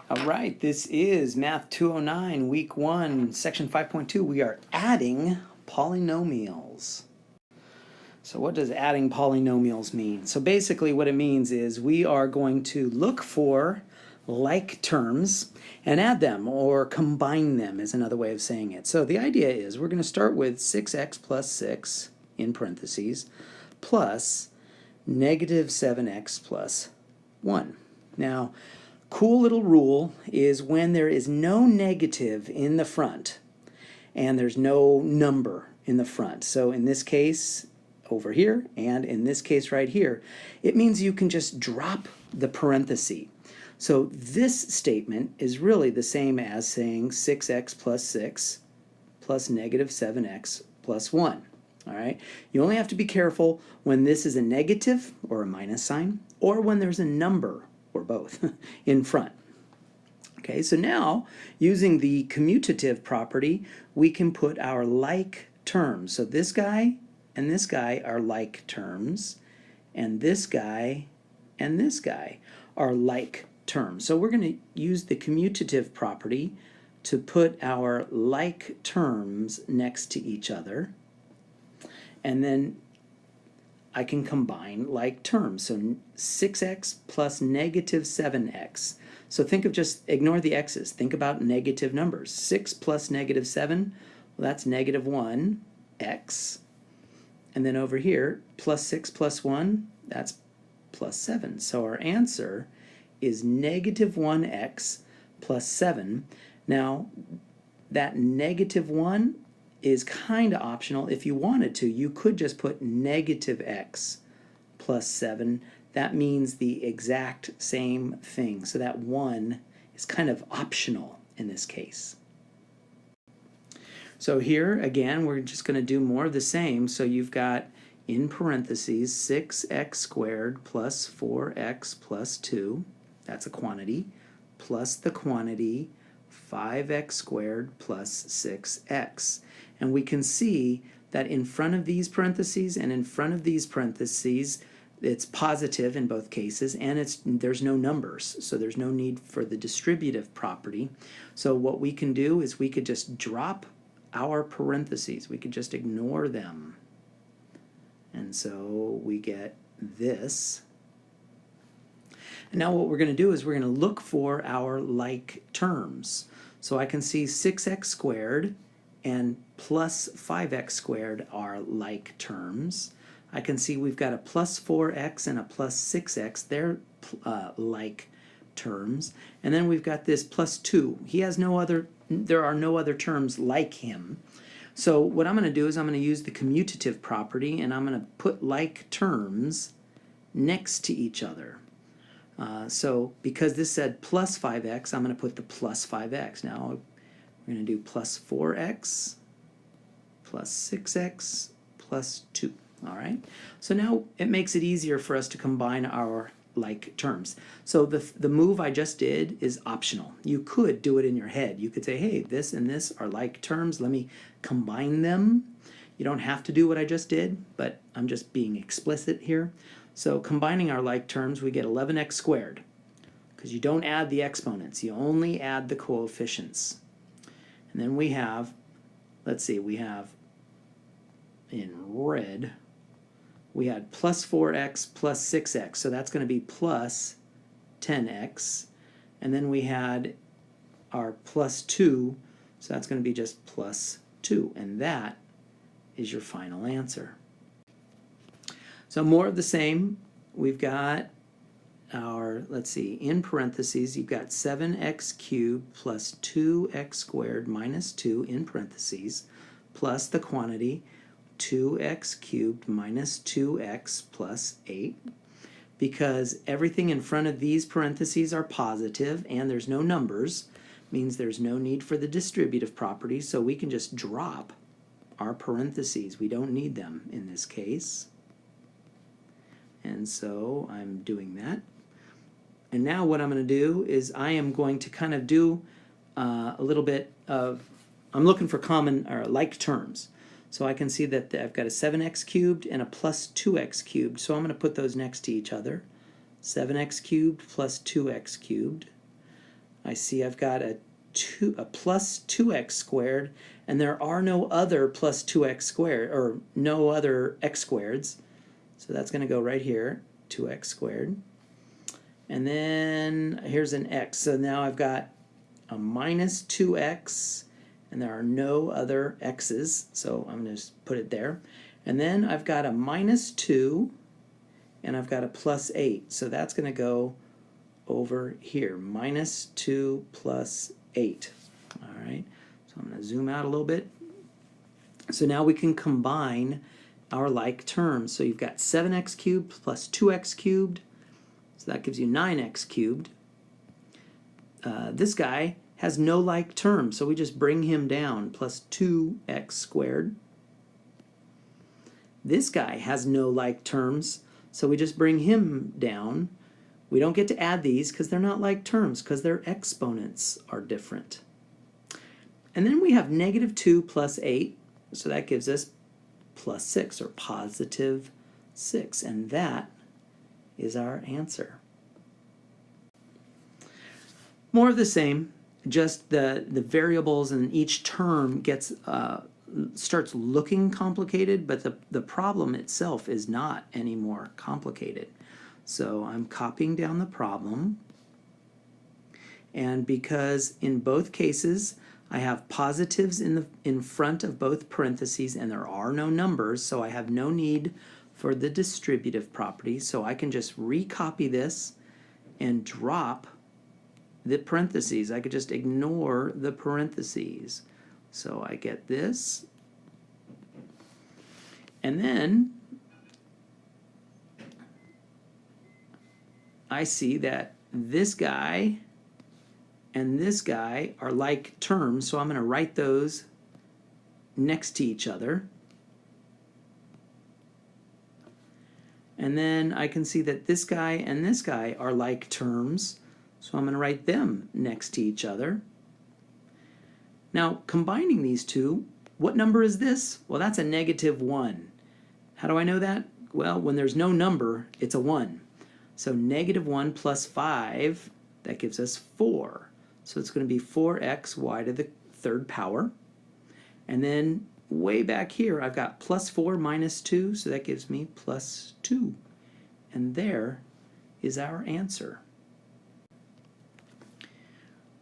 All right, this is Math 209, Week 1, Section 5.2. We are adding polynomials. So what does adding polynomials mean? So basically what it means is we are going to look for like terms and add them, or combine them is another way of saying it. So the idea is we're going to start with 6x plus 6 in parentheses plus negative 7x plus 1. Now, cool little rule is when there is no negative in the front and there's no number in the front. So in this case over here and in this case right here, it means you can just drop the parenthesis. So this statement is really the same as saying 6x plus 6 plus negative 7x plus 1. All right? You only have to be careful when this is a negative or a minus sign, or when there's a number or both in front. Okay, so now using the commutative property, we can put our like terms. So this guy and this guy are like terms, and this guy and this guy are like terms. So we're going to use the commutative property to put our like terms next to each other, and then I can combine like terms. So 6x plus negative 7x. So think of, just ignore the x's. Think about negative numbers. 6 plus negative 7, well, that's negative 1x. And then over here, plus 6 plus 1, that's plus 7. So our answer is negative 1x plus 7. Now, that negative 1 is kind of optional. If you wanted to, you could just put negative x plus 7. That means the exact same thing. So that 1 is kind of optional in this case. So here, again, we're just going to do more of the same. So you've got, in parentheses, 6x squared plus 4x plus 2. That's a quantity. Plus the quantity 5x squared plus 6x. And we can see that in front of these parentheses and in front of these parentheses, it's positive in both cases, and there's no numbers, so there's no need for the distributive property. So what we can do is we could just drop our parentheses. We could just ignore them. And so we get this. And now what we're going to do is we're going to look for our like terms. So I can see 6x squared and plus 5x squared are like terms. I can see we've got a plus 4x and a plus 6x. They're like terms. And then we've got this plus 2. There are no other terms like him. So what I'm going to do is I'm going to use the commutative property, and I'm going to put like terms next to each other. So because this said plus 5x, I'm going to put the plus 5x. Now we're going to do plus 4x plus 6x plus 2. All right? So now it makes it easier for us to combine our like terms. So the move I just did is optional. You could do it in your head. You could say, hey, this and this are like terms. Let me combine them. You don't have to do what I just did, but I'm just being explicit here. So combining our like terms, we get 11x squared, because you don't add the exponents. You only add the coefficients. And then we have, let's see, we have in red, we had plus 4x plus 6x. So that's going to be plus 10x. And then we had our plus 2. So that's going to be just plus 2. And that is your final answer. So more of the same. We've got our, let's see, in parentheses, you've got 7x cubed plus 2x squared minus 2 in parentheses, plus the quantity 2x cubed minus 2x plus 8. Because everything in front of these parentheses are positive and there's no numbers, means there's no need for the distributive property, so we can just drop our parentheses. We don't need them in this case. And so I'm doing that. And now what I'm going to do is I am going to kind of do a little bit of, I'm looking for common or like terms. So I can see that I've got a 7x cubed and a plus 2x cubed. So I'm going to put those next to each other. 7x cubed plus 2x cubed. I see I've got a plus 2x squared, and there are no other plus 2x squared, or no other x squareds. So that's going to go right here, 2x squared. And then here's an x. So now I've got a minus 2x, and there are no other x's. So I'm going to just put it there. And then I've got a minus 2, and I've got a plus 8. So that's going to go over here, minus 2 plus 8. All right, so I'm going to zoom out a little bit. So now we can combine our like terms. So you've got 7x cubed plus 2x cubed. So that gives you 9x cubed. This guy has no like term, so we just bring him down, plus 2x squared. This guy has no like terms, so we just bring him down. We don't get to add these because they're not like terms, because their exponents are different. And then we have negative 2 plus 8, so that gives us plus 6, or positive 6, and that is our answer. More of the same, just the variables in each term gets starts looking complicated, but the problem itself is not any more complicated. So I'm copying down the problem, and because in both cases I have positives in front of both parentheses and there are no numbers, so I have no need for the distributive property, so I can just recopy this and drop the parentheses. I could just ignore the parentheses. So I get this, and then I see that this guy and this guy are like terms, so I'm going to write those next to each other. And then I can see that this guy and this guy are like terms, so I'm going to write them next to each other. Now, combining these two, what number is this? Well, that's a negative 1. How do I know that? Well, when there's no number, it's a 1. So negative 1 plus 5, that gives us 4. So it's going to be 4xy to the third power. And then way back here, I've got plus 4 minus 2, so that gives me plus 2. And there is our answer.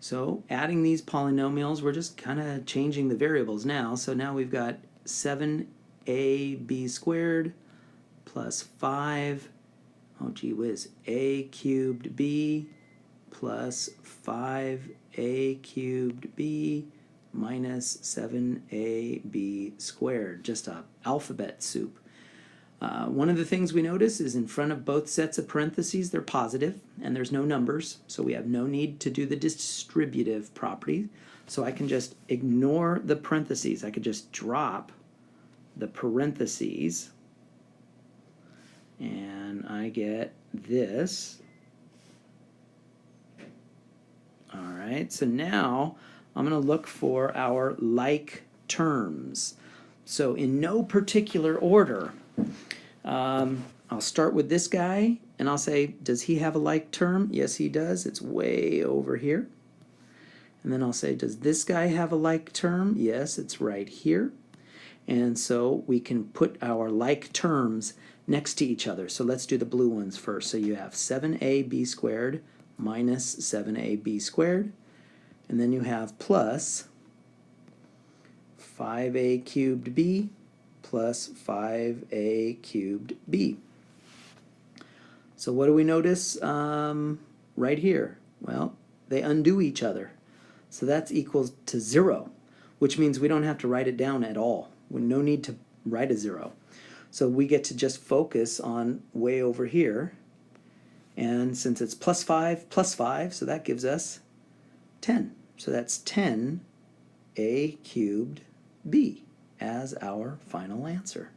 So adding these polynomials, we're just kind of changing the variables now. So now we've got 7ab squared plus 5, oh gee whiz, a cubed b plus 5a cubed b minus 7ab squared, just a alphabet soup. One of the things we notice is in front of both sets of parentheses, they're positive, and there's no numbers, so we have no need to do the distributive property. So I can just ignore the parentheses. I could just drop the parentheses, and I get this. All right, so now I'm going to look for our like terms. So in no particular order, I'll start with this guy, and I'll say, does he have a like term? Yes, he does. It's way over here. And then I'll say, does this guy have a like term? Yes, it's right here. And so we can put our like terms next to each other. So let's do the blue ones first. So you have 7ab squared minus 7ab squared. And then you have plus 5a cubed b plus 5a cubed b. So what do we notice right here? Well, they undo each other. So that's equals to 0, which means we don't have to write it down at all. We no need to write a 0. So we get to just focus on way over here. And since it's plus 5, so that gives us 10. So that's 10a cubed b as our final answer.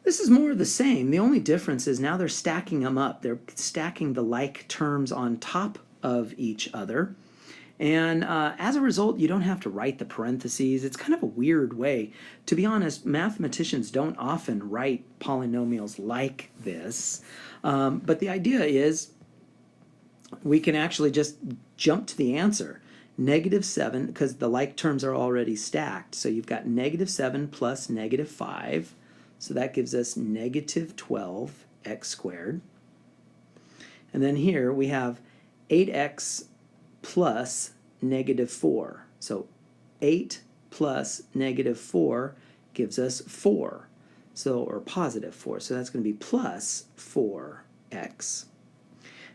This is more of the same. The only difference is now they're stacking them up. They're stacking the like terms on top of each other. And as a result, you don't have to write the parentheses. It's kind of a weird way. To be honest, mathematicians don't often write polynomials like this. But the idea is we can actually just jump to the answer. Negative 7, because the like terms are already stacked. So you've got negative 7 plus negative 5. So that gives us negative 12x squared. And then here we have 8x plus negative 4. So 8 plus negative 4 gives us 4. So, or positive 4. So that's going to be plus 4x.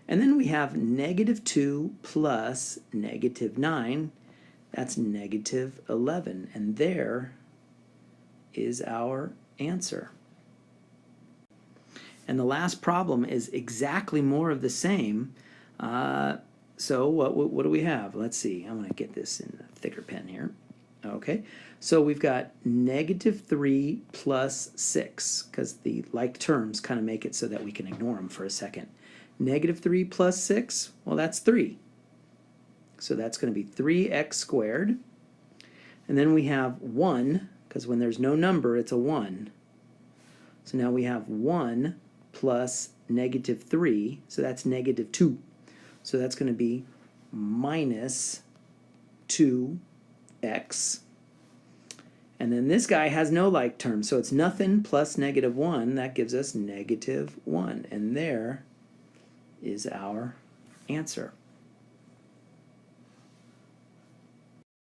And then we have negative 2 plus negative 9. That's negative 11. And there is our answer. And the last problem is exactly more of the same. So what do we have? Let's see. I'm going to get this in a thicker pen here. Okay, so we've got negative 3 plus 6, because the like terms kind of make it so that we can ignore them for a second. Negative 3 plus 6, well, that's 3. So that's going to be 3x squared. And then we have 1, because when there's no number, it's a 1. So now we have 1 plus negative 3, so that's negative 2. So that's going to be minus 2x. And then this guy has no like term, so it's nothing plus negative 1. That gives us negative 1. And there is our answer.